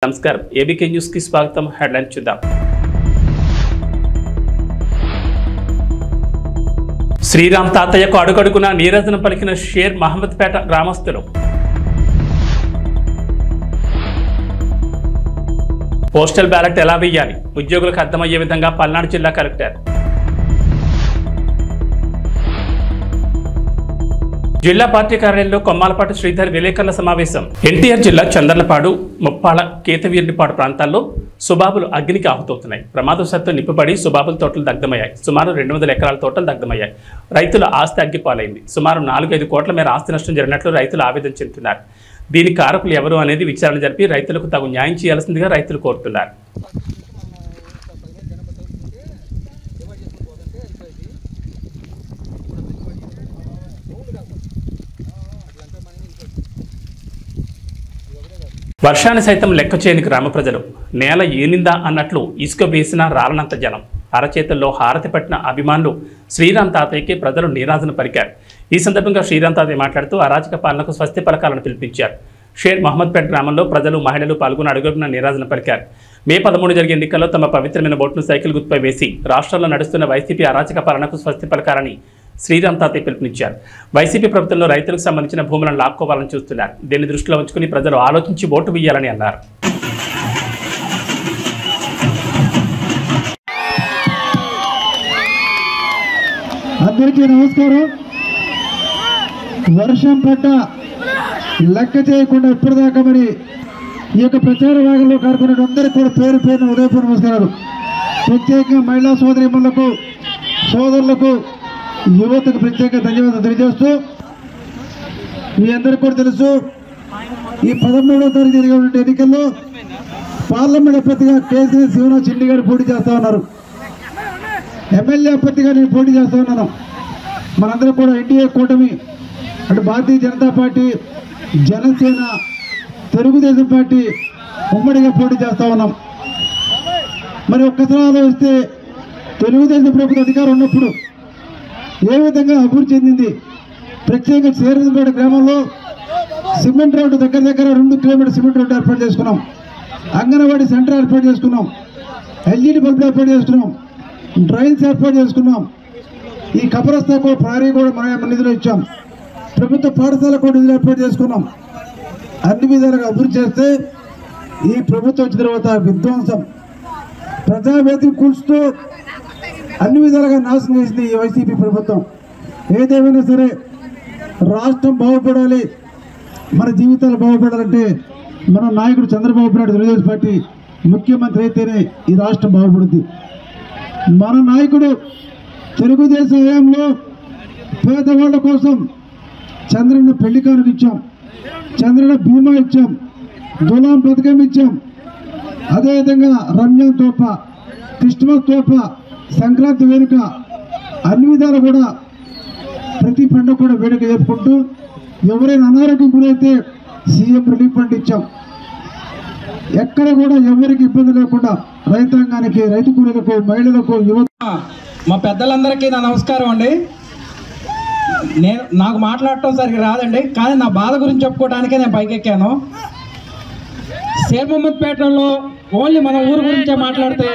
నమస్కారం ABK news కి స్వాగతం. హెడ్లైన్ చూద్దాం. శ్రీరామ్ తాతయ్యకు అడుగడుగున నీరాజనం పలికిన షేర్ మహమ్మద్పేట గ్రామస్తులు. పోస్టల్ బ్యాలెట్ ఎలా వేయాలి ఉద్యోగులకు అర్థమయ్యే విధంగా పల్నాడు జిల్లా కలెక్టర్. జిల్లా పార్టీ కార్యాలయంలో కొమ్మాలపాటి శ్రీధర్ విలేకరుల సమావేశం. ఎన్టీఆర్ జిల్లా చందర్లపాడు, ముప్పాళ, కేతవీరునిపాడు ప్రాంతాల్లో సుబాబులు అగ్నికి ఆహుతవుతున్నాయి. ప్రమాదవశాత్తు నిప్పుపడి సుబాబుల తోటలు దగ్ధమయ్యాయి. సుమారు 200 ఎకరాల తోటలు దగ్ధమయ్యాయి. రైతుల ఆస్తి అగ్గిపాలైంది. సుమారు 4-5 కోట్ల మేర ఆస్తి నష్టం జరిగినట్లు రైతులు ఆవేదన చెందుతున్నారు. దీని కారకులు ఎవరు అనేది విచారణ జరిపి రైతులకు తగు న్యాయం చేయాల్సిందిగా రైతులు కోరుతున్నారు. వర్షాన్ని సైతం లెక్క చేయని గ్రామ ప్రజలు. నేల ఏనిందా అన్నట్లు ఇసుక వేసిన రాలనంత జనం. అరచేతుల్లో హారతి పట్టిన అభిమానులు శ్రీరామ్ తాతయ్యకి ప్రజలు నీరాజన పలికారు. ఈ సందర్భంగా శ్రీరామ్ తాతయ్య మాట్లాడుతూ అరాచక పాలనకు స్వస్తి పలకాలను పిలిపించారు. షేర్ మహమ్మద్పేట గ్రామంలో ప్రజలు, మహిళలు పాల్గొని అడుగడుగున నీరాజన పలికారు. మే 13 జరిగే ఎన్నికల్లో తమ పవిత్రమైన ఓటును సైకిల్ గుర్తుపై వేసి రాష్ట్రంలో నడుస్తున్న వైసీపీ అరాచక పాలనకు స్వస్తి పలకాలని శ్రీరామ్ తాతయ్య పిలుపునిచ్చారు. వైసీపీ ప్రభుత్వంలో రైతులకు సంబంధించిన భూములను లాక్కోవాలని చూస్తున్నారు. దీన్ని దృష్టిలో ఉంచుకుని ప్రజలు ఆలోచించి ఓటు వేయాలని అన్నారు. అందరికీ నమస్కారం. వర్షం పడ్డ లెక్క చేయకుండా ఇప్పటిదాకా మరి ఈ యొక్క ప్రచార భాగంలో కారుకున్న అందరికీ కూడా పేరు పేరున ఉదయపూర్వ నమస్కారాలు. ప్రత్యేకంగా మహిళా సోదరీమణులకు, సోదరులకు, యువతకు ప్రత్యేక ధన్యవాదాలు తెలియజేస్తూ, మీ అందరికీ కూడా తెలుసు, ఈ 13వ తారీఖు జరిగే ఎన్నికల్లో పార్లమెంట్ అభ్యర్థిగా కేసీఆర్ శివనాథ్ చిన్ని గారు పోటీ చేస్తా ఉన్నారు. ఎమ్మెల్యే అభ్యర్థిగా నేను పోటీ చేస్తా ఉన్నాను. మనందరం కూడా ఎన్డీఏ కూటమి అంటే భారతీయ జనతా పార్టీ, జనసేన, తెలుగుదేశం పార్టీ ఉమ్మడిగా పోటీ చేస్తా ఉన్నాం. మరి ఒక్కసారి ఆలోచిస్తే తెలుగుదేశం ప్రభుత్వ అధికారం ఉన్నప్పుడు ఏ విధంగా అభివృద్ధి చెందింది. ప్రత్యేకంగా శ్రీరాంపేట గ్రామంలో సిమెంట్ రోడ్డు దగ్గర 2 కిలోమీటర్ సిమెంట్ రోడ్డు ఏర్పాటు చేసుకున్నాం. అంగన్వాడీ సెంటర్ ఏర్పాటు చేసుకున్నాం. ఎల్ఈడి బల్బులు ఏర్పాటు చేసుకున్నాం. డ్రైన్స్ ఏర్పాటు చేసుకున్నాం. ఈ కబరస్తా కూడా ప్రహరీ కూడా మన నిధులు ఇచ్చాం. ప్రభుత్వ పాఠశాల కూడా నిధులు ఏర్పాటు చేసుకున్నాం. అన్ని విధాలుగా అభివృద్ధి చేస్తే ఈ ప్రభుత్వం వచ్చిన తర్వాత విధ్వంసం, ప్రజావేదిక కూల్చుతూ అన్ని విధాలుగా నాశనం చేసింది ఈ వైసీపీ ప్రభుత్వం. ఏదేమైనా సరే రాష్ట్రం బాగుపడాలి, మన జీవితాలు బాగుపడాలంటే మన నాయకుడు చంద్రబాబు నాయుడు తెలుగుదేశం పార్టీ ముఖ్యమంత్రి అయితేనే ఈ రాష్ట్రం బాగుపడుద్ది. మన నాయకుడు తెలుగుదేశం హయాంలో పేదవాళ్ళ కోసం చంద్రన్న పెళ్లి కానుక ఇచ్చాం, చంద్రన్న బీమా ఇచ్చాం, దులాం పథకం ఇచ్చాం. అదేవిధంగా రంజాన్ తోప, క్రిస్మస్ తోప, సంక్రాంతి వేడుక, అన్ని విధాలు కూడా ప్రతి పండుగ కూడా వేడుక జరుపుకుంటూ ఎవరైనా అనారోగ్యం గురైతే సీఎం రిలీఫ్ ఫండ్ ఇచ్చాం. ఎక్కడ కూడా ఎవరికి ఇబ్బంది లేకుండా రైతాంగానికి, రైతు కూలీలకు, మహిళలకు, యువత. మా పెద్దలందరికీ నా నమస్కారం అండి. నాకు మాట్లాడటం సరిగ్గా రాదండి, కానీ నా బాధ గురించి చెప్పుకోవడానికే నేను పైకెక్కాను. షేర్ మహమ్మద్పేటలో ఓన్లీ మన ఊరు గురించే మాట్లాడితే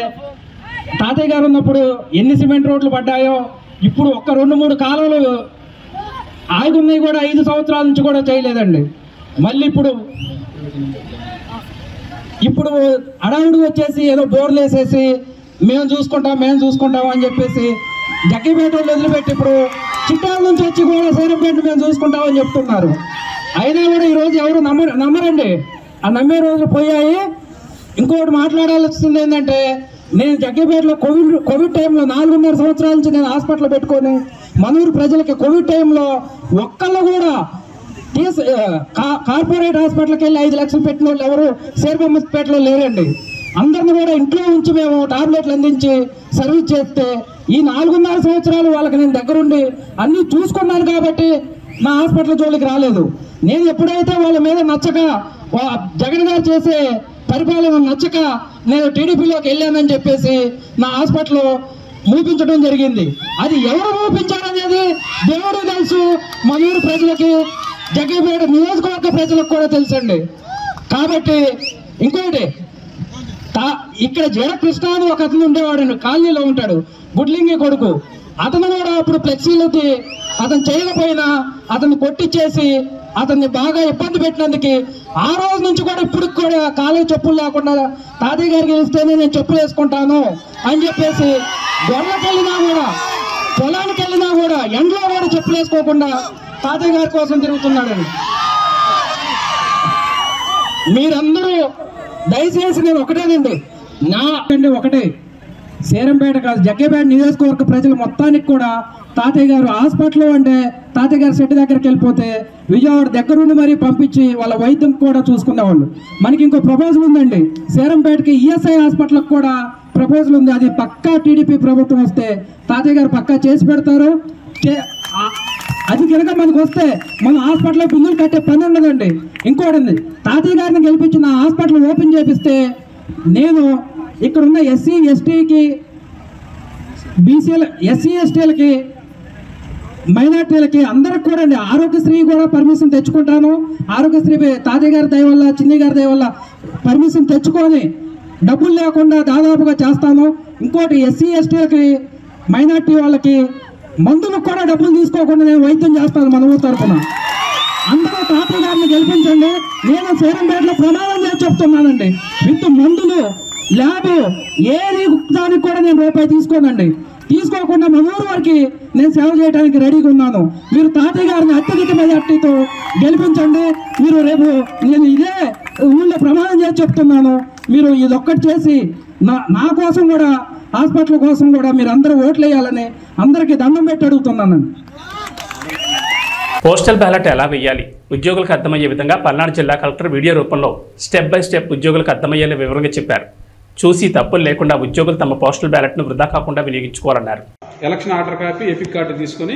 తాతయ్య గారు ఉన్నప్పుడు ఎన్ని సిమెంట్ రోడ్లు పడ్డాయో, ఇప్పుడు ఒక్క 2-3 కాలువలు ఆగున్నాయి కూడా 5 సంవత్సరాల నుంచి కూడా చేయలేదండి. మళ్ళీ ఇప్పుడు అడవుడు వచ్చేసి ఏదో బోర్లు వేసేసి మేము చూసుకుంటాం అని చెప్పేసి జగ్గిపేట వదిలిపెట్టి ఇప్పుడు చిట్టాల నుంచి వచ్చి కూడా సైరంపేట మేము చూసుకుంటామని చెప్తున్నారు. అయినా కూడా ఈరోజు ఎవరు నమ్మరండి. ఆ నమ్మే రోజులు పోయాయి. ఇంకోటి మాట్లాడాల్సింది ఏంటంటే, నేను జగ్గిపేటలో కోవిడ్ టైంలో 4.5 సంవత్సరాల నుంచి నేను హాస్పిటల్ పెట్టుకొని మనూరు ప్రజలకి కోవిడ్ టైంలో ఒక్కళ్ళు కూడా కార్పొరేట్ హాస్పిటల్కి వెళ్ళి 5 లక్షలు పెట్టిన వాళ్ళు ఎవరు షేర్ మహమ్మద్పేటలో లేరండి. అందరిని కూడా ఇంట్లో ఉంచి మేము టాబ్లెట్లు అందించి సర్వీస్ చేస్తే ఈ 4.5 సంవత్సరాలు వాళ్ళకి నేను దగ్గరుండి అన్నీ చూసుకున్నాను కాబట్టి నా హాస్పిటల్ జోలికి రాలేదు. నేను ఎప్పుడైతే వాళ్ళ మీద నచ్చక, జగన్ గారు చేసే పరిపాలన నచ్చక నేను టీడీపీలోకి వెళ్ళానని చెప్పేసి నా హాస్పిటల్ మూపించడం జరిగింది. అది ఎవరు మూపించారనేది దేవుడు తెలుసు, మనూరు ప్రజలకి, జగ్గిపేట నియోజకవర్గ ప్రజలకు కూడా తెలుసండి. కాబట్టి ఇంకోటి ఇక్కడ జడ కృష్ణ అని ఒక అతను ఉండేవాడు, కాలనీలో ఉంటాడు, గుడ్లింగి కొడుకు. అతను కూడా అప్పుడు ఫ్లెక్సీలకి అతను చేయకపోయినా అతన్ని కొట్టించేసి అతన్ని బాగా ఇబ్బంది పెట్టినందుకు ఆ రోజు నుంచి కూడా ఇప్పుడు కూడా కాలేజ్ చెప్పులు లేకుండా తాతయ్య గారికి ఇస్తేనే నేను చెప్పులు వేసుకుంటాను అని చెప్పేసి గొర్రెకి వెళ్ళినా కూడా పొలానికి వెళ్ళినా కూడా ఎండలో కూడా చెప్పులు వేసుకోకుండా తాతయ్య గారి కోసం తిరుగుతున్నాడని. మీరందరూ దయచేసి నేను ఒకటేనండి, ఒకటే సేరంపేట కాదు జగ్గేపేట నియోజకవర్గ ప్రజలు మొత్తానికి కూడా తాతయ్య గారు హాస్పిటల్ అంటే తాతయ్య గారు సెట్ దగ్గరికి వెళ్ళిపోతే విజయవాడ దగ్గరుండి మరీ పంపించి వాళ్ళ వైద్యం కూడా చూసుకునేవాళ్ళు. మనకి ఇంకో ప్రపోజల్ ఉందండి, సేరంపేటకి ఈఎస్ఐ హాస్పిటల్కి కూడా ప్రపోజల్ ఉంది. అది పక్కా టీడీపీ ప్రభుత్వం వస్తే తాతయ్య గారు పక్కా చేసి పెడతారు. అది కనుక మనకు వస్తే మన హాస్పిటల్లో బిల్లులు కట్టే పని ఉండదండి. ఇంకోటి ఉంది, తాతయ్య గారిని గెలిపించిన హాస్పిటల్ ఓపెన్ చేపిస్తే నేను ఇక్కడున్న ఎస్సీ ఎస్టీకి బీసీల ఎస్సీ ఎస్టీలకి మైనార్టీలకి అందరికి కూడా అండి ఆరోగ్యశ్రీ కూడా పర్మిషన్ తెచ్చుకుంటాను. ఆరోగ్యశ్రీ తాతయ్య గారి దయ వల్ల చిన్ని గారి దయ వల్ల పర్మిషన్ తెచ్చుకొని డబ్బులు లేకుండా దాదాపుగా చేస్తాను. ఇంకోటి ఎస్సీ ఎస్టీలకి మైనార్టీ వాళ్ళకి మందులకు కూడా డబ్బులు తీసుకోకుండా నేను వైద్యం చేస్తాను మన ఊరు తరఫున. అందరూ తాతయ్య గారిని గెలిపించండి. నేను సేరంపేటలో ప్రమాణం చేసి చెప్తున్నానండి, విత్ మందులు ల్యాబ్ ఏది దానికి కూడా నేను రూపాయి తీసుకోనండి. తీసుకోకుండా మన ఊరు వారికి నేను సేవ చేయడానికి రెడీగా ఉన్నాను. మీరు తాతయ్య గారిని అత్యధిక మెజార్టీతో గెలిపించండి. మీరు రేపు నేను ఇదే ఊళ్ళో ప్రమాణం చేసి చెప్తున్నాను, మీరు ఇదొక్కటి చేసి నా కోసం కూడా హాస్పిటల్ కోసం కూడా మీరు అందరూ ఓట్లు వేయాలని అందరికీ దండం పెట్టి అడుగుతున్నానండి. పోస్టల్ బ్యాలెట్ ఎలా వేయాలి ఉద్యోగులకు అర్థమయ్యే విధంగా పల్నాడు జిల్లా కలెక్టర్ వీడియో రూపంలో స్టెప్ బై స్టెప్ ఉద్యోగులకు అర్థమయ్యేలా వివరంగా చెప్పారు. చూసి తప్పులు లేకుండా ఉద్యోగులు తమ పోస్టల్ బ్యాలెట్ను వృధా కాకుండా వినియోగించుకోవాలన్నారు. Election order copy, EPIC card తీసుకొని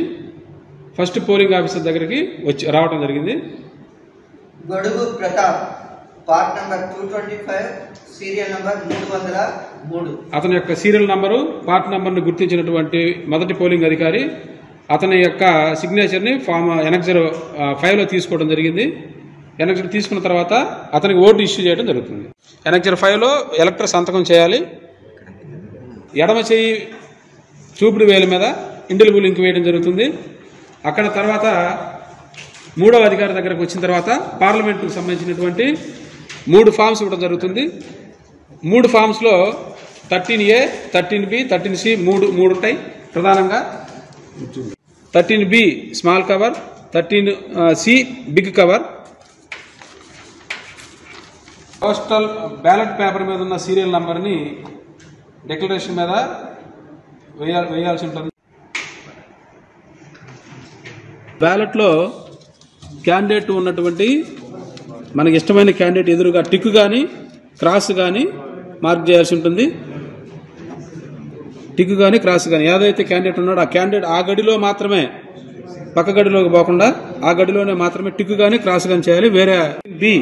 ఫస్ట్ పోలింగ్ ఆఫీసర్ దగ్గరికి రావడం జరిగింది. Gadugu Pratap, part number 225, serial number 303. అతని యొక్క సీరియల్ నంబరు, పార్ట్ నంబర్ను గుర్తించినటువంటి మొదటి పోలింగ్ అధికారి అతని యొక్క సిగ్నేచర్ని ఫామ్ ఎనక్జర్ 5లో తీసుకోవడం జరిగింది. ఎనక్జర్ తీసుకున్న తర్వాత అతనికి ఓటు ఇష్యూ చేయడం జరుగుతుంది. ఎనక్జర్ 5లో ఎలక్టర్ సంతకం చేయాలి. ఎడమ చేయి చూపుడు వేల మీద ఇండెలిబుల్ లింక్ వేయడం జరుగుతుంది. అక్కడ తర్వాత మూడవ అధికారి దగ్గరకు వచ్చిన తర్వాత పార్లమెంటుకు సంబంధించినటువంటి 3 ఫామ్స్ ఇవ్వడం జరుగుతుంది. 3 ఫామ్స్లో 13A, 13B, 13C 3 ఉంటాయి ప్రధానంగా. 13B small cover, 13C big cover. Postal ballot paper మీద ఉన్న సీరియల్ నంబర్ని డిక్లరేషన్ మీద వేయాల్సి ఉంటుంది. బ్యాలెట్లో క్యాండిడేట్ ఉన్నటువంటి మనకి ఇష్టమైన క్యాండిడేట్ ఎదురుగా టిక్ కానీ క్రాస్ కానీ మార్క్ చేయాల్సి ఉంటుంది. టిక్ కానీ క్రాస్ కానీ ఏదైతే క్యాండిడేట్ ఉన్నాడో ఆ క్యాండిడేట్ ఆ గడిలో మాత్రమే, పక్క గడిలోకి పోకుండా ఆ గడిలోనే మాత్రమే టిక్ కానీ క్రాస్ కానీ చేయాలి. వేరే బి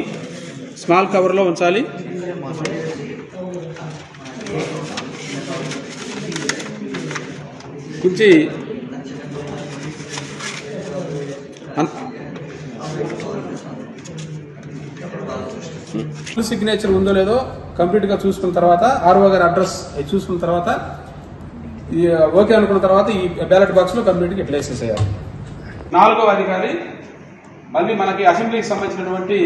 స్మాల్ కవర్లో ఉంచాలి. ఉంచి సిగ్నేచర్ ఉందో లేదో కంప్లీట్గా చూసుకున్న తర్వాత ఆర్ఓ గారి అడ్రస్ చూసుకున్న తర్వాత ఓకే అనుకున్న తర్వాత ఈ బ్యాలెట్ బాక్స్లో కంప్లీట్గా ప్లేస్ చేయాలి. 4వ అధికారి మళ్ళీ మనకి అసెంబ్లీకి సంబంధించినటువంటి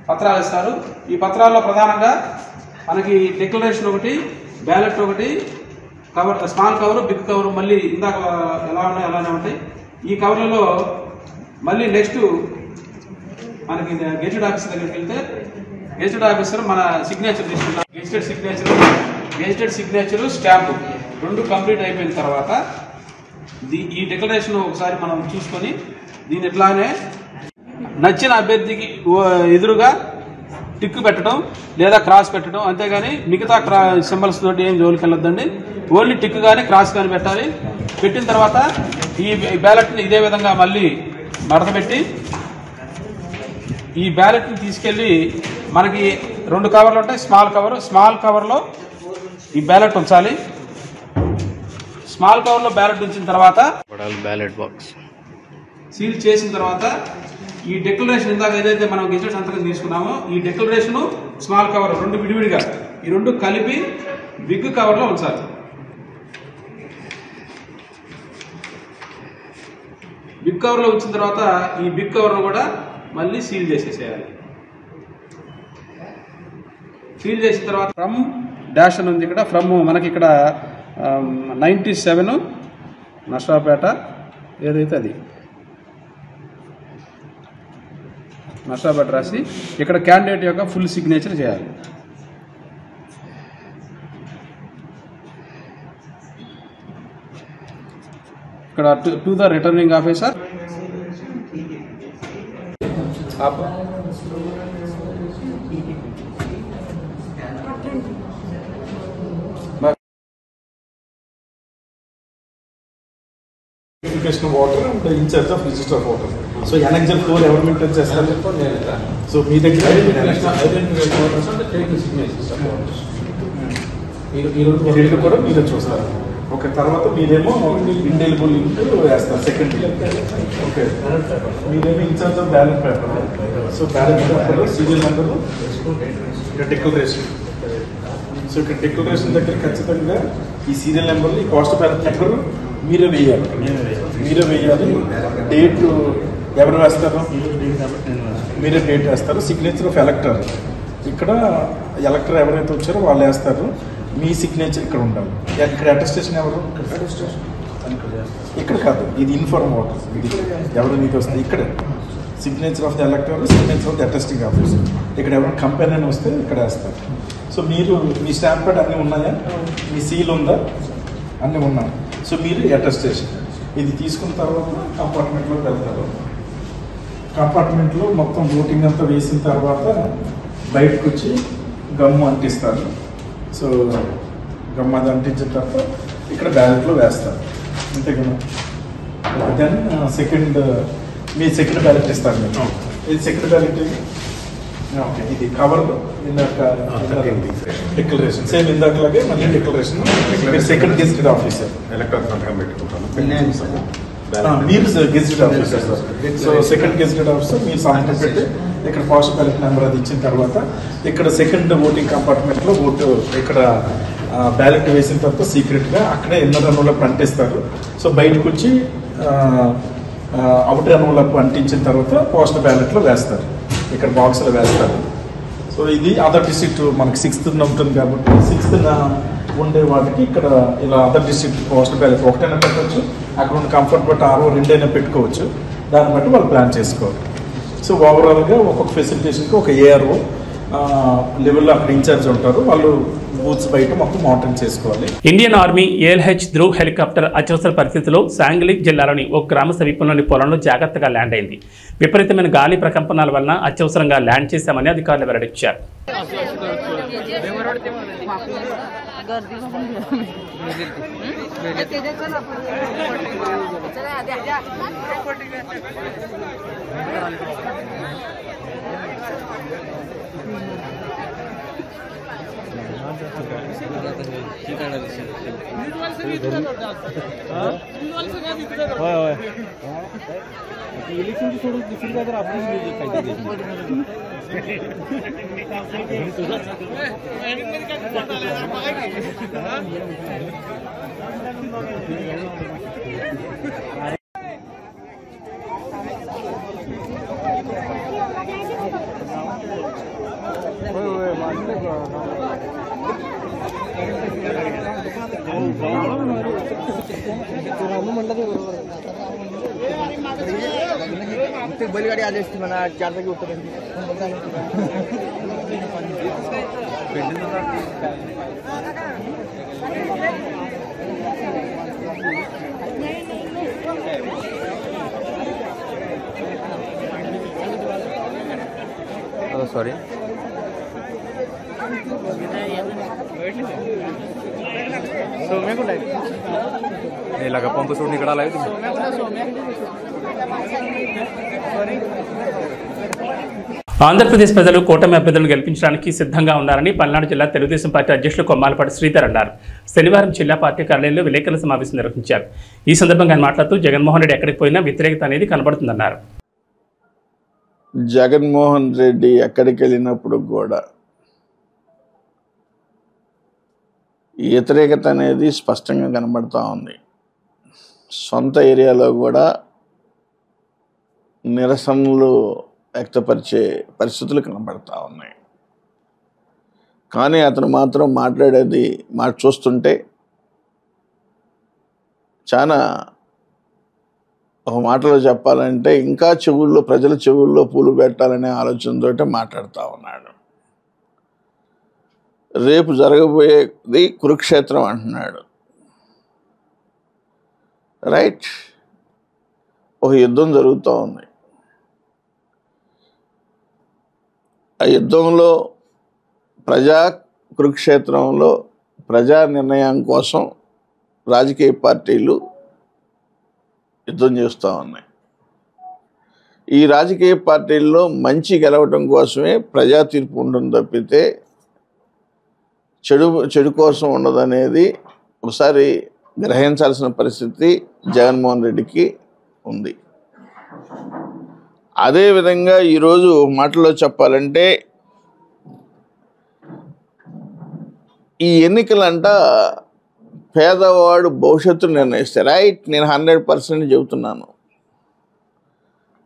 పత్రాలు ఇస్తారు. ఈ పత్రాల్లో ప్రధానంగా మనకి డిక్లరేషన్ ఒకటి, బ్యాలెట్ ఒకటి, cover small cover, big cover మళ్ళీ ఇందాక ఎలా ఉన్నాయో అలానే ఉంటాయి. ఈ కవర్లలో మళ్ళీ నెక్స్ట్ మనకి గెజిటెడ్ ఆఫీసర్ దగ్గరికి వెళ్తే గెజిటెడ్ ఆఫీసర్ మన సిగ్నేచర్ తీసుకుంటాం. గెజిటెడ్ సిగ్నేచర్ స్టాంపు 2 కంప్లీట్ అయిపోయిన తర్వాత ఈ డిక్లరేషన్ ఒకసారి మనం చూసుకొని దీని ఇట్లానే నచ్చిన అభ్యర్థికి ఎదురుగా టిక్ పెట్టడం లేదా క్రాస్ పెట్టడం, అంతేగాని మిగతా సింబల్స్ తోటి ఏం జోలికి వెళ్ళొద్దండి. ఓన్లీ టిక్ కానీ క్రాస్ కానీ పెట్టాలి. పెట్టిన తర్వాత ఈ బ్యాలెట్ని ఇదే విధంగా మళ్ళీ మడతపెట్టి ఈ బ్యాలెట్ని తీసుకెళ్ళి మనకి 2 కవర్లు ఉంటాయి. స్మాల్ కవర్లో ఈ బ్యాలెట్ ఉంచాలి. స్మాల్ కవర్లో బ్యాలెట్ ఉంచిన తర్వాత బ్యాలెట్ బాక్స్ సీల్ చేసిన తర్వాత ఈ డిక్లరేషన్ ఇందాక ఏదైతే మనం గెజెట్ సంతకం తీసుకున్నామో ఈ డిక్లరేషన్ స్మాల్ కవర్ రెండు విడివిడిగా ఈ రెండు కలిపి బిగ్ కవర్లో ఉంచాలి. బిగ్ కవర్లో ఉంచిన తర్వాత ఈ బిగ్ కవర్ను కూడా మళ్ళీ సీల్ చేసేసేయాలి. సీల్ చేసిన తర్వాత ఫ్రమ్ డాష్ అని ఉంది ఇక్కడ. ఫ్రమ్ మనకి ఇక్కడ 97 నర్సరావుపేట ఏదైతే అది నర్సరావుపేట రాసి ఇక్కడ క్యాండిడేట్ యొక్క ఫుల్ సిగ్నేచర్ చేయాలి. ఇక్కడ to the returning officer Education of water and the in charge of register of water. So annexure 4 ఎవరు మెయింటైన్ చేస్తారు? సో మీ దగ్గర ఈ రెండు కూడా మీరే చూస్తారు. ఓకే, తర్వాత మీరేమో ఇండెలిబుల్ వేస్తారు సెకండ్. ఓకే, మీరేమో incharge of ballot paper. So ballot paper serial number declaration. So ఇక్కడ డిక్లరేషన్ దగ్గర ఖచ్చితంగా ఈ సీరియల్ నెంబర్లు ఈ కాస్ట్ బ్యాలెట్ నెంబర్ మీరే వేయాలి. డేట్ ఎవరు వేస్తారు? మీరే డేట్ వేస్తారు. సిగ్నేచర్ ఆఫ్ ఎలక్టర్ ఇక్కడ ఎలక్టర్ ఎవరైతే వచ్చారో వాళ్ళు వేస్తారు. మీ సిగ్నేచర్ ఇక్కడ ఉండాలి. ఇక్కడ అటెస్టేషన్ ఎవరు? ఇక్కడ కాదు, ఇది ఇన్ఫార్మ్ వాటర్. ఇది ఎవరు నీకు వస్తుంది ఇక్కడ signature of the ఎలక్టర్, signature of the attesting officer. ఇక్కడ ఎవరైనా కంపెనీ అని వస్తే ఇక్కడ వేస్తారు. సో మీరు మీ స్టాంప్ ప్యాడ్ అన్నీ ఉన్నాయా? మీ సీల్ ఉందా? అన్నీ ఉన్నాయి. సో మీరు అటెస్టేషన్ ఇది తీసుకున్న తర్వాత కంపార్ట్మెంట్లోకి వెళ్తారు. కంపార్ట్మెంట్లో మొత్తం ఓటింగ్ అంతా వేసిన తర్వాత బయటకు వచ్చి గమ్ము అంటిస్తారు. సో గమ్ము అది అంటించిన తర్వాత ఇక్కడ బ్యాలెట్లో వేస్తారు. అంతే కదా. దెన్ మీ సెకండ్ బ్యాలెట్ ఇస్తారు మీకు. ఇది సెకండ్ బ్యాలెట్ ఇది. ఓకే, ఇది కవర్లో ఇందాక డిక్లరేషన్ సేమ్ ఇందాకలాగే మళ్ళీ డిక్లరేషన్. సెకండ్ గెజిటెడ్ ఆఫీసర్ మీరు gazetted officer. So second gazetted officer మీరు సంతకం పెట్టి ఇక్కడ పోస్ట్ బ్యాలెట్ నెంబర్ అది ఇచ్చిన తర్వాత ఇక్కడ సెకండ్ ఓటింగ్ కంపార్ట్మెంట్లో ఓటు ఇక్కడ బ్యాలెట్ వేసిన తర్వాత సీక్రెట్గా అక్కడే ఇన్నర్ రన్నులకు అంటిస్తారు. సో బయటకు వచ్చి అవుటర్ రన్నులకు అంటించిన తర్వాత పోస్ట్ బ్యాలెట్లో వేస్తారు. ఇక్కడ బాక్స్లో వేస్తారు. సో ఇది అదర్ డిస్ట్రిక్ట్ మనకి 6th ఉంటుంది కాబట్టి 6th ఉండే వాటికి ఇక్కడ ఇలా అదర్ డిస్ట్రిక్ట్ పోస్ట్ బ్యాలెట్ ఒకటైనా పెట్టవచ్చు. అక్కడ ఉన్న కంఫర్ట్ బట్టి 6 2 పెట్టుకోవచ్చు. దాన్ని బట్టి వాళ్ళు ప్లాన్ చేసుకోవాలి. సో ఓవరాల్గా ఒక్కొక్క ఫెసిలిటేషన్కి ఒక ఏఆర్ఓ లెవెల్లో అక్కడ ఇన్ఛార్జ్ ఉంటారు. వాళ్ళు బూత్స్ బయట మొత్తం మానిటరింగ్ చేసుకోవాలి. Indian army AlH Dhruv helicopter అత్యవసర పరిస్థితిలో సాంగ్లిక్ జిల్లాలోని ఒక గ్రామ సమీపంలోని పొలంలో జాగ్రత్తగా ల్యాండ్ అయింది. విపరీతమైన గాలి ప్రకంపనాల వలన అత్యవసరంగా ల్యాండ్ చేశామని అధికారులు వెల్లడించారు. बैलगाड़ी आले मला 4 जागी उत्तर सॉरी ఇలాగ పంపు చూడండి ఇక్కడ అలాగే ఆంధ్రప్రదేశ్ ప్రజలు కూటమి అభ్యర్థులను గెలిపించడానికి సిద్ధంగా ఉన్నారని పల్నాడు జిల్లా తెలుగుదేశం పార్టీ అధ్యక్షులు కొమ్మాలపాటి శ్రీధర్ అన్నారు. శనివారం జిల్లా పార్టీ కార్యాలయంలో విలేకరుల సమావేశం నిర్వహించారు. ఈ సందర్భంగా ఆయన మాట్లాడుతూ జగన్మోహన్ రెడ్డి ఎక్కడికి పోయినా వ్యతిరేకత అనేది కనబడుతుందన్నారు. జగన్మోహన్ రెడ్డి ఎక్కడికి వెళ్ళినప్పుడు కూడా వ్యతిరేకత అనేది స్పష్టంగా కనబడుతూ ఉంది. సొంత ఏరియాలో కూడా నిరసనలు వ్యక్తపరిచే పరిస్థితులు కనబడతా ఉన్నాయి. కానీ అతను మాత్రం మాట్లాడేది చూస్తుంటే చాలా ఒక మాటలో చెప్పాలంటే ఇంకా ప్రజల చెవుల్లో పూలు పెట్టాలనే ఆలోచనతో మాట్లాడుతూ ఉన్నాడు. రేపు జరగబోయేది కురుక్షేత్రం అంటున్నాడు. రైట్, ఒక యుద్ధం జరుగుతూ ఉంది. ఆ యుద్ధంలో కురుక్షేత్రంలో ప్రజా నిర్ణయం కోసం రాజకీయ పార్టీలు యుద్ధం చేస్తూ ఉన్నాయి. ఈ రాజకీయ పార్టీల్లో మంచి గెలవటం కోసమే ప్రజా తీర్పు ఉంటుంది తప్పితే చెడు కోసం ఉండదనేది ఒకసారి గ్రహించాల్సిన పరిస్థితి జగన్మోహన్ రెడ్డికి ఉంది. అదేవిధంగా ఈరోజు మాటలో చెప్పాలంటే ఈ ఎన్నికలంట పేదవాడు భవిష్యత్తు నిర్ణయిస్తే. రైట్, నేను 100% చెబుతున్నాను.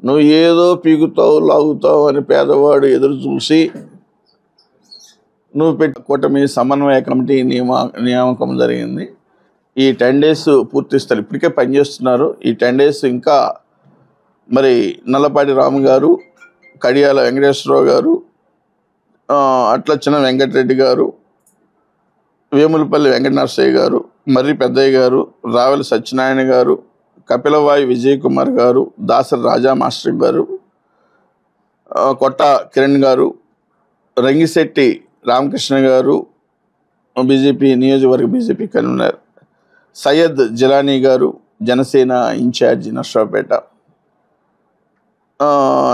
నువ్వు ఏదో పీకుతావు లాగుతావు అని పేదవాడు ఎదురు చూసి నువ్వు కూటమి సమన్వయ కమిటీ నియామకం జరిగింది. ఈ 10 days పూర్తిస్తారు, ఇప్పటికే పనిచేస్తున్నారు. ఈ 10 days ఇంకా మరి నల్లపాటి రాము గారు, కడియాల వెంకటేశ్వరరావు గారు, అట్లచ్చిన వెంకటరెడ్డి గారు, వేములపల్లి వెంకటనరసయ్య గారు, మర్రి పెద్దయ్య గారు, రావెల సత్యనారాయణ గారు, కపిలవాయి విజయ్ కుమార్ గారు, దాసరి రాజా మాస్టర్ గారు, కొట్ట కిరణ్ గారు, రంగిశెట్టి రామకృష్ణ గారు, బీజేపీ నియోజకవర్గ బీజేపీ కన్వీనర్, సయ్యద్ జిలానీ గారు, జనసేన ఇన్ఛార్జి నర్సరావుపేట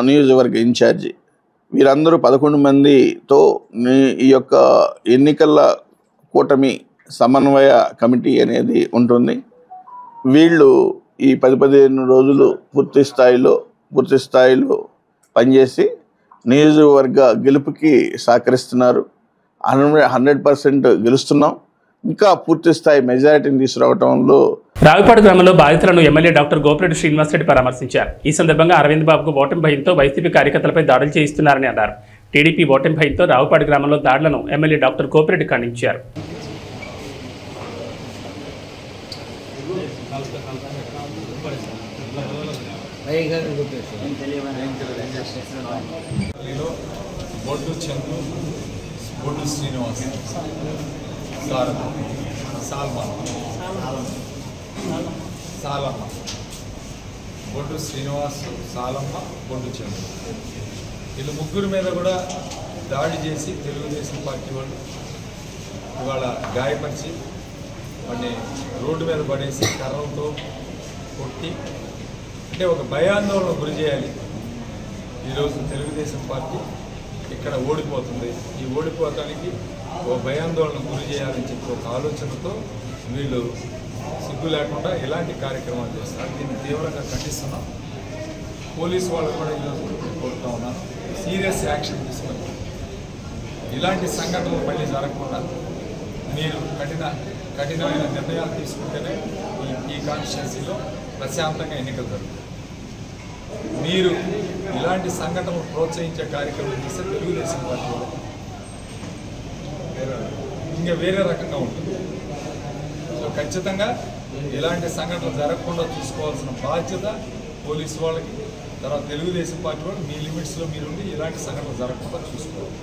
నియోజకవర్గ ఇన్ఛార్జి, వీరందరూ 11 మందితో ఈ యొక్క ఎన్నికల కూటమి సమన్వయ కమిటీ అనేది ఉంటుంది. వీళ్ళు ఈ 10-15 రోజులు పూర్తి స్థాయిలో పనిచేసి నియోజకవర్గ గెలుపుకి సహకరిస్తున్నారు. 100% గెలుస్తున్నాం. ఇంకా పూర్తి స్థాయి మెజారిటీని తీసుకురావడంలో రావిపాడు గ్రామంలో బాధితులను ఎమ్మెల్యే డాక్టర్ గోపిరెడ్డి శ్రీనివాసరెడ్డి పరామర్శించారు. ఈ సందర్భంగా అరవింద్ బాబుకు ఓటమి భయంతో వైసీపీ కార్యకర్తలపై దాడులు చేయిస్తున్నారని అన్నారు. టీడీపీ ఓటమి భయంతో రావిపాడు గ్రామంలో దాడులను ఎమ్మెల్యే డాక్టర్ గోపిరెడ్డి ఖండించారు. బొడ్డు చంద్రు, బొడ్డు శ్రీనివాస్, సాలమ్మ, బొడ్డు శ్రీనివాస్, సాలమ్మ, బొడ్డు చంద్రు, వీళ్ళు ముగ్గురు మీద కూడా దాడి చేసి తెలుగుదేశం పార్టీ వాళ్ళు ఇవాళ గాయపరిచి వాడిని రోడ్డు మీద పడేసి కర్రలతో కొట్టి అంటే ఒక భయాందోళన గురి చేయాలి. ఈరోజు తెలుగుదేశం పార్టీ ఇక్కడ ఓడిపోతుంది, ఈ ఓడిపోవటానికి ఓ భయాందోళన గురి చేయాలని చెప్పి ఒక ఆలోచనతో వీళ్ళు సిగ్గు లేకుండా ఇలాంటి కార్యక్రమాలు చేస్తారు. దీన్ని తీవ్రంగా ఖండిస్తున్నాం. పోలీసు వాళ్ళు కూడా ఈరోజు కోరుతూ ఉన్నాను, సీరియస్ యాక్షన్ తీసుకొని ఇలాంటి సంఘటనలు మళ్ళీ జరగకుండా మీరు కఠినమైన నిర్ణయాలు తీసుకుంటేనే ఈ కాన్స్టిట్యున్సీలో ప్రశాంతంగా ఎన్నికలు జరుగుతాయి. మీరు ఇలాంటి సంఘటనలు ప్రోత్సహించే కార్యక్రమం చేస్తే తెలుగుదేశం పార్టీ ఇంకా వేరే రకంగా ఉంటుంది. సో ఖచ్చితంగా ఇలాంటి సంఘటనలు జరగకుండా చూసుకోవాల్సిన బాధ్యత పోలీసు వాళ్ళకి, తర్వాత తెలుగుదేశం పార్టీ వాళ్ళు మీ లిమిట్స్లో మీరుండి ఇలాంటి సంఘటనలు జరగకుండా చూసుకోవాలి.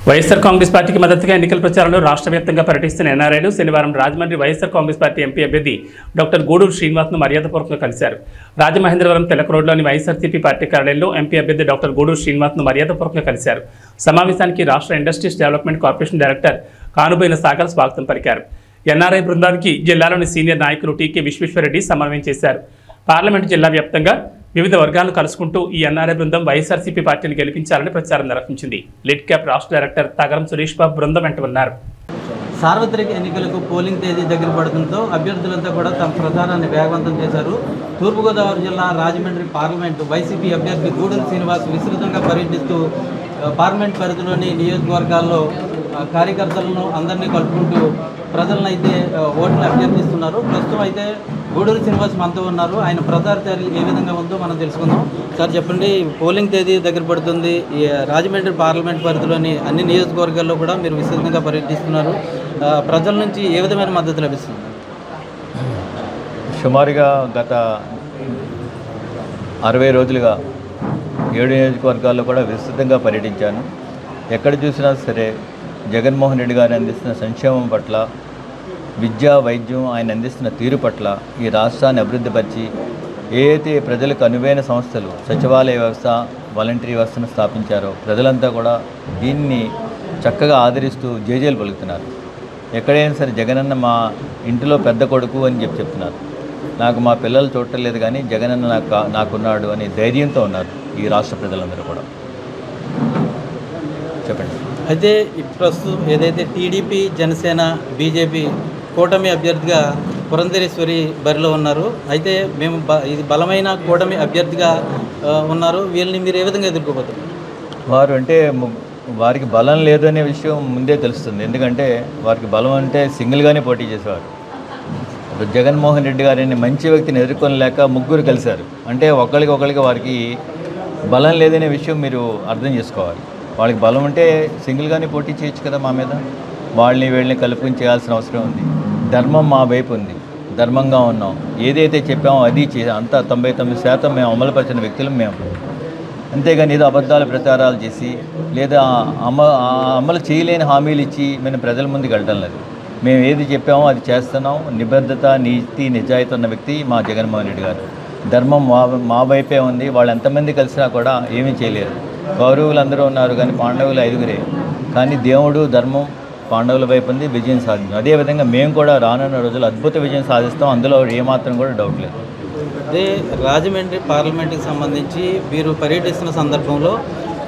వైఎస్ఆర్ కాంగ్రెస్ పార్టీకి మద్దతుగా ఎన్నికల ప్రచారంలో రాష్ట్ర వ్యాప్తంగా పర్యటిస్తున్న ఎన్ఆర్ఐలు శనివారం రాజమండ్రి వైఎస్ఆర్ కాంగ్రెస్ పార్టీ ఎంపీ అభ్యర్థి డాక్టర్ గూడూరు శ్రీనివాస్ను మర్యాదపూర్వకంగా కలిశారు. రాజమహేంద్రవరం తెలక రోడ్లోని వైఎస్ఆర్సీపీ పార్టీ కార్యాలయంలో ఎంపీ అభ్యర్థి డాక్టర్ గూడూరు శ్రీనివాస్ను మర్యాదపూర్వకంగా కలిశారు. సమావేశానికి రాష్ట్ర industries development corporation director Kanuboina Sagar స్వాగతం పలికారు. ఎన్ఆర్ఐ బృందానికి జిల్లాలోని సీనియర్ నాయకులు టీకే విశ్వేశ్వరరెడ్డి సమన్వయం చేశారు. పార్లమెంటు జిల్లా వ్యాప్తంగా వివిధ వర్గాలను కలుసుకుంటూ ఈ ఎన్ఆర్ఐ బృందం వైఎస్ఆర్సీపీ పార్టీని గెలిపించాలని ప్రచారం నిర్వహించింది. లిడ్ క్యాప్ రాష్ట్ర డైరెక్టర్ తగరం సురేష్ బాబు బృందం వెంట ఉన్నారు. సార్వత్రిక ఎన్నికలకు పోలింగ్ తేదీ దగ్గర పడడంతో అభ్యర్థులంతా కూడా తమ ప్రచారాన్ని వేగవంతం చేశారు. తూర్పుగోదావరి జిల్లా రాజమండ్రి పార్లమెంటు వైసీపీ అభ్యర్థి గూడూరు శ్రీనివాస్ విస్తృతంగా పర్యటిస్తూ పార్లమెంట్ పరిధిలోని నియోజకవర్గాల్లో కార్యకర్తలను అందరినీ కలుపుకుంటూ ప్రజలను అయితే ఓట్లు అభ్యర్థిస్తున్నారు. ప్రస్తుతం అయితే గూడూరు శ్రీనివాస్ మనతో ఉన్నారు. ఆయన ప్రచార చర్యలు ఏ విధంగా ఉందో మనం తెలుసుకుందాం. సార్ చెప్పండి, పోలింగ్ తేదీ దగ్గర పడుతుంది. ఈ రాజమండ్రి పార్లమెంట్ పరిధిలోని అన్ని నియోజకవర్గాల్లో కూడా మీరు విస్తృతంగా పర్యటిస్తున్నారు. ప్రజల నుంచి ఏ విధమైన మద్దతు లభిస్తుంది? సుమారుగా గత 60 రోజులుగా 7 నియోజకవర్గాల్లో కూడా విస్తృతంగా పర్యటించాను. ఎక్కడ చూసినా సరే జగన్మోహన్ రెడ్డి గారు అందిస్తున్న సంక్షేమం పట్ల, విద్యా వైద్యం ఆయన అందిస్తున్న తీరు పట్ల, ఈ రాష్ట్రాన్ని అభివృద్ధిపరిచి ఏదైతే ప్రజలకు అనువైన సంస్థలు సచివాలయ వ్యవస్థ, వాలంటరీ వ్యవస్థను స్థాపించారో ప్రజలంతా కూడా దీన్ని చక్కగా ఆదరిస్తూ జేజేలు పలుకుతున్నారు. ఎక్కడైనా సరే జగనన్న మా ఇంటిలో పెద్ద కొడుకు అని చెప్తున్నారు. నాకు మా పిల్లలు చూడలేదు కానీ జగనన్న నాకున్నాడు అని ధైర్యంతో ఉన్నారు ఈ రాష్ట్ర ప్రజలందరూ కూడా. చెప్పండి. అయితే ప్రస్తుతం ఏదైతే టీడీపీ, జనసేన, బీజేపీ కూటమి అభ్యర్థిగా పురంధరేశ్వరి బరిలో ఉన్నారు. అయితే మేము ఇది బలమైన కూటమి అభ్యర్థిగా ఉన్నారు. వీళ్ళని మీరు ఏ విధంగా ఎదుర్కోబోతున్నారు? వారు అంటే వారికి బలం లేదు అనే విషయం ముందే తెలుస్తుంది. ఎందుకంటే వారికి బలం అంటే సింగిల్గానే పోటీ చేసేవారు. జగన్మోహన్ రెడ్డి గారిని మంచి వ్యక్తిని ఎదుర్కొనలేక ముగ్గురు కలిశారు. అంటే ఒకరికి వారికి బలం లేదనే విషయం మీరు అర్థం చేసుకోవాలి. వాళ్ళకి బలం ఉంటే సింగిల్గానే పోటీ చేయొచ్చు కదా మా మీద. వీళ్ళని కలుపుకొని చేయాల్సిన అవసరం ఉంది. ధర్మం మా వైపు ఉంది, ధర్మంగా ఉన్నాం. ఏదైతే చెప్పామో అది అంతా 99% మేము అమలుపరిచిన వ్యక్తులు మేము. అంతేగాని ఏదో అబద్ధాలు ప్రచారాలు చేసి లేదా అమలు చేయలేని హామీలు ఇచ్చి మేము ప్రజల ముందుకు వెళ్ళడం లేదు. మేము ఏది చెప్పామో అది చేస్తున్నాం. నిబద్ధత, నీతి, నిజాయితీ ఉన్న వ్యక్తి మా జగన్మోహన్ రెడ్డి గారు. ధర్మం మా వైపే ఉంది. వాళ్ళు ఎంతమంది కలిసినా కూడా ఏమీ చేయలేరు. కౌరవులు అందరూ ఉన్నారు కానీ పాండవులు 5గురే. కానీ దేవుడు, ధర్మం పాండవుల వైపు ఉంది, విజయం సాధించాం. అదేవిధంగా మేము కూడా రానున్న రోజులు అద్భుత విజయం సాధిస్తాం. అందులో ఏమాత్రం కూడా డౌట్ లేదు. అదే రాజమండ్రి పార్లమెంట్కి సంబంధించి మీరు పర్యటిస్తున్న సందర్భంలో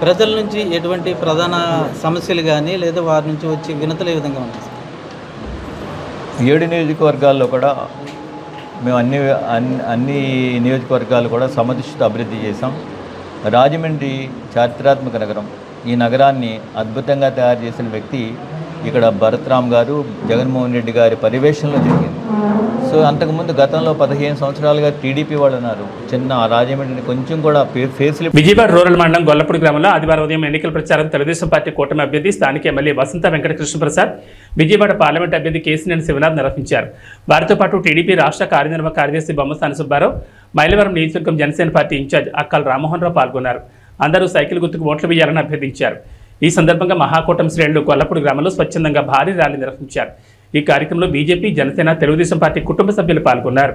ప్రజల నుంచి ఎటువంటి ప్రధాన సమస్యలు కానీ లేదా వారి నుంచి వచ్చే వినతులు ఏ విధంగా ఉన్నాయి? 7 నియోజకవర్గాల్లో కూడా మేము అన్ని నియోజకవర్గాలు కూడా సమదృష్టితో అభివృద్ధి చేశాం. రాజమండ్రి చారిత్రాత్మక నగరం. ఈ నగరాన్ని అద్భుతంగా తయారు చేసిన వ్యక్తి ఇక్కడ భరత్రామ్ గారు, జగన్మోహన్ రెడ్డి గారి పర్యవేక్షణలో జరిగింది. సో అంతకుముందు గతంలో 15 సంవత్సరాలుగా టీడీపీ వాళ్ళు ఉన్నారు. చిన్న రాజమండ్రిని కొంచెం కూడా విజయవాడ రూరల్ మండలం గొల్లపూడి గ్రామంలో ఆదివారం ఉదయం ఎన్నికల ప్రచారం తెలుగుదేశం పార్టీ కూటమి అభ్యర్థి స్థానిక ఎమ్మెల్యే వసంత వెంకట కృష్ణప్రసాద్, విజయవాడ పార్లమెంట్ అభ్యర్థి కేసినేని శివనాథ్ నిర్వహించారు. వారితో పాటు టీడీపీ రాష్ట్ర కార్యనిర్వాహక కార్యదర్శి బొమ్మసాని సుబ్బారావు, మైలవరం నియోజకవర్గం జనసేన పార్టీ ఇన్ఛార్జ్ అక్కల్ రామ్మోహన్ రావు పాల్గొన్నారు. అందరూ సైకిల్ గుర్తుకు ఓట్లు వేయాలని అభ్యర్థించారు. ఈ సందర్భంగా మహాకూటమి శ్రేణులు గొల్లపూడి గ్రామంలో స్వచ్ఛందంగా భారీ ర్యాలీ నిర్వహించారు. ఈ కార్యక్రమంలో బీజేపీ, జనసేన, తెలుగుదేశం పార్టీ కుటుంబ సభ్యులు పాల్గొన్నారు.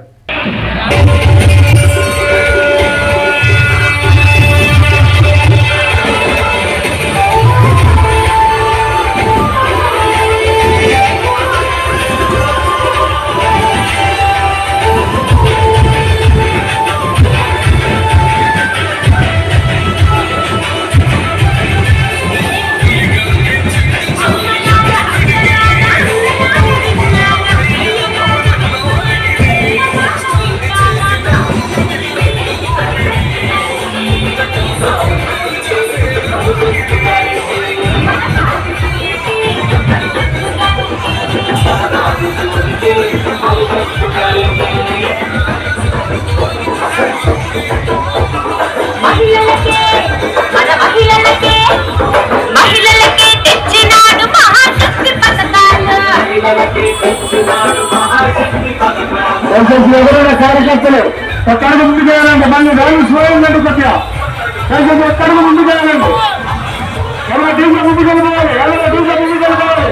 కార్యకర్తలు ఒక్కడికి ముందుకు వెళ్ళండి. మళ్ళీ రైలు స్వయండి కొద్దిగా ఒక్కడికి ముందుకు వెళ్ళండి. ఎవరైనా డీజే ముందుకు వెళ్ళిపోవాలి, ఎవరైనా డీజే ముందుకు వెళ్ళిపోవాలి.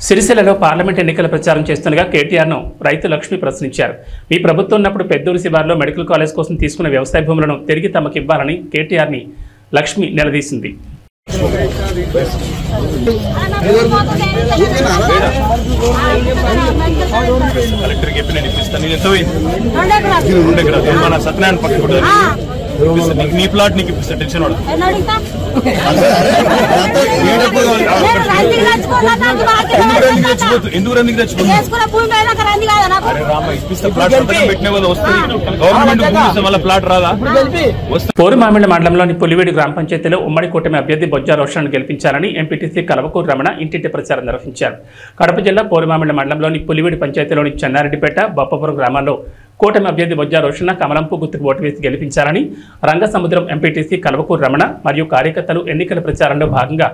సిరిసిల్లలో పార్లమెంట్ ఎన్నికల ప్రచారం చేస్తుండగా కేటీఆర్ను రైతు లక్ష్మి ప్రశ్నించారు. మీ ప్రభుత్వం ఉన్నప్పుడు పెద్దూరు శివార్లో మెడికల్ కాలేజ్ కోసం తీసుకున్న వ్యవసాయ భూములను తిరిగి తమకు ఇవ్వాలని కేటీఆర్ని లక్ష్మి నిలదీసింది. సత్యనారాయణ పక్కన నీ ప్లాట్ నీకు టెన్షన్ ఎందుకు రన్నింగ్ పోరుమామిళ్ల మండలంలోని పులివేడి గ్రామ పంచాయతీలో ఉమ్మడి కూటమి అభ్యర్థి బొజ్జా రోషన్ గెలిపించాలని ఎంపీటీసీ కలవకూరు రమణ ఇంటింటి ప్రచారం నిర్వహించారు. కడప జిల్లా పోరుమామిళ్ల మండలంలోని పులివేడి పంచాయతీలోని చెన్నారెడ్డిపేట, బొప్పపురం గ్రామాల్లో కూటమి అభ్యర్థి బొజ్జా రోషన్ కమలంపు గుర్తుకు ఓటు వేసి గెలిపించాలని రంగసముద్రం ఎంపీటీసీ కలవకూరు రమణ మరియు కార్యకర్తలు ఎన్నికల ప్రచారంలో భాగంగా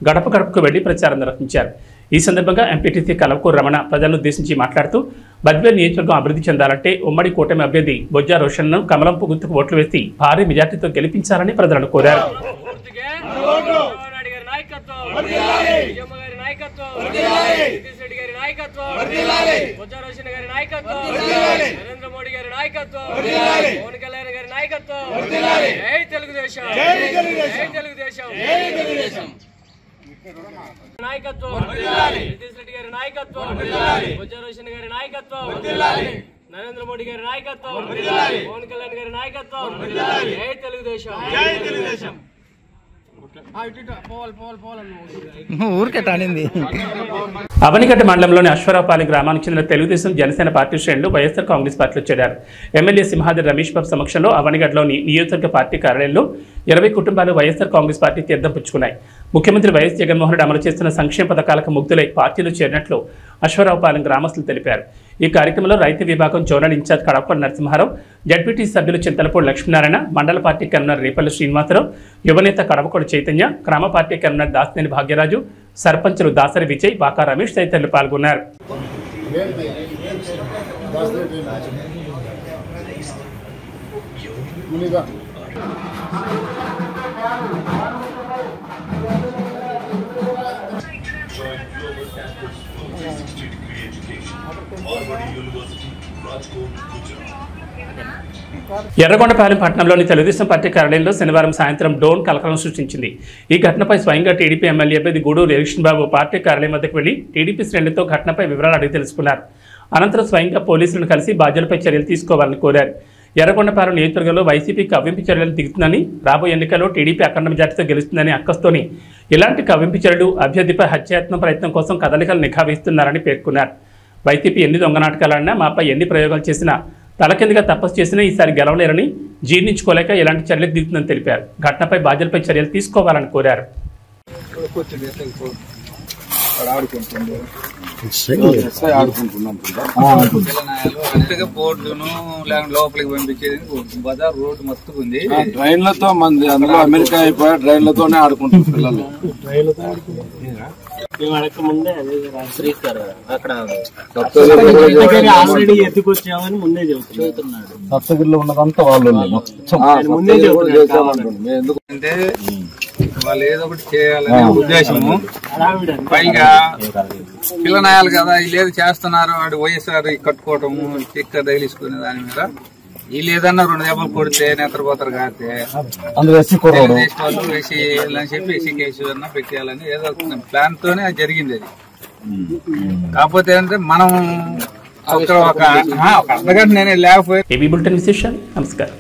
గడప గడపకు వెళ్లి ప్రచారం నిర్వహించారు. ఈ సందర్భంగా ఎంపీటీసీ కలవకూరు రమణ ప్రజలను ఉద్దేశించి మాట్లాడుతూ బద్వేల్ నియోజకవర్గం అభివృద్ధి చెందాలంటే ఉమ్మడి కూటమి అభ్యర్థి బొజ్జా రోషన్ను కమలంపు గుర్తుకు ఓట్లు వేసి భారీ మెజార్టీతో గెలిపించాలని ప్రజలను కోరారు. నరేంద్ర మోడీ గారి నాయకత్వం, పవన్ కళ్యాణ్ గారి నాయకత్వం, జై తెలుగుదేశం, జై తెలుగుదేశం నాయకత్వం, నితీష్ రెడ్డి గారి నాయకత్వం, బొజ్జా రోషన్ గారి నాయకత్వం, నరేంద్ర మోడీ గారి నాయకత్వం, పవన్ కళ్యాణ్ గారి నాయకత్వం, జై తెలుగుదేశం, జై తెలుగుదేశం. అవనిగడ్డ మండలంలోని అశ్వరావుపాలెం గ్రామానికి చెందిన తెలుగుదేశం జనసేన పార్టీ శ్రేణులు వైఎస్ఆర్ కాంగ్రెస్ పార్టీలో చేరారు. ఎమ్మెల్యే సింహాద్రి రమేష్ బాబు సమక్షంలో అవనిగడ్డలోని నియోజకవర్గ పార్టీ కార్యాలయంలో 20 కుటుంబాలు వైఎస్ఆర్ కాంగ్రెస్ పార్టీ తీర్థం పుచ్చుకున్నాయి. ముఖ్యమంత్రి వైఎస్ జగన్మోహన్ రెడ్డి అమలు చేస్తున్న సంక్షేమ పథకాలకు ముగ్ధులై పార్టీలో చేరినట్లు అశ్వరావుపాలెం గ్రామస్తులు తెలిపారు. ఈ కార్యక్రమంలో రైతు విభాగం zonal incharge Kadapa Narasimha Rao, ZPT సభ్యులు చింతలపూడి లక్ష్మీనారాయణ, మండల పార్టీ కన్వీనర్ రేపల్లి శ్రీనివాసరావు, యువనేత కడపకోడి చైతన్య, గ్రామ పార్టీ కన్వీనర్ దాసినేని భాగ్యరాజు, సర్పంచులు దాసరి విజయ్, బాకా రమేష్ తదితరులు పాల్గొన్నారు. ఎర్రగొండపాలెం పట్టణంలోని తెలుగుదేశం పార్టీ కార్యాలయంలో శనివారం సాయంత్రం డ్రోన్ కలకలం సృష్టించింది. ఈ ఘటనపై స్వయంగా టీడీపీ ఎమ్మెల్యే అభ్యర్థి గూడూరు ఎలక్షన్ బాబు పార్టీ కార్యాలయం వద్దకు వెళ్లి టీడీపీ శ్రేణులతో ఘటనపై వివరాలు అడిగి తెలుసుకున్నారు. అనంతరం స్వయంగా పోలీసులను కలిసి బాధ్యులపై చర్యలు తీసుకోవాలని కోరారు. ఎర్రగొండపాలెం నియోజకవర్గంలో వైసీపీ కవ్వింపు చర్యలు దిగుతుందని, రాబోయే ఎన్నికల్లో టీడీపీ అఖండ మెజార్టీతో గెలుస్తుందని అక్కస్తోని ఇలాంటి కవ్వింపు చర్యలు అభ్యర్థిపై హత్యాయత్నం ప్రయత్నం కోసం కదలికలు నిఘా వేస్తున్నారని పేర్కొన్నారు. వైసీపీ ఎన్ని దొంగ నాటకాలన్నా, మాపై ఎన్ని ప్రయోగాలు చేసినా, తలకిందుగా తపస్సు చేసినా ఈసారి గెలవలేరని, జీర్ణించుకోలేక ఇలాంటి చర్యలకు దిగుతుందని తెలిపారు. ఘటనపై బాధ్యులపై చర్యలు తీసుకోవాలని కోరారు. బోర్డును లోపలికి పంపించేది బజార్ రోడ్డు మస్తు ఉంది. ట్రైన్లతో మంది అందులో అమెరికా అయిపోయా ట్రైన్లతోనే ఆడుకుంటారు పిల్లలు. ఎత్తుకొచ్చామని ముందే చెబుతున్నాడు. సప్తగిరిలో ఉన్నదంతా వాళ్ళు ఎందుకంటే వాళ్ళు ఏదో ఒకటి చేయాలనే ఉద్దేశము. పైగా పిల్లనాయాలు కదా, వీళ్ళు ఏదో చేస్తున్నారు, వాడు వైఎస్ఆర్ కట్టుకోవటము, స్టిక్కర్ తగిలిసుకునే దాని మీద వీళ్ళు ఏదన్నా 2 దెబ్బలు కొడితే నిద్రపోతారు కాకపోతే వాళ్ళు వేసి అని చెప్పి వేసి కేసు అన్నా పెట్టేయాలని ఏదో ప్లాన్ తోనే అది జరిగింది. అది కాకపోతే అంటే మనం ఒక అర్ధగంట నేనే లేకపోయి. నమస్కారం.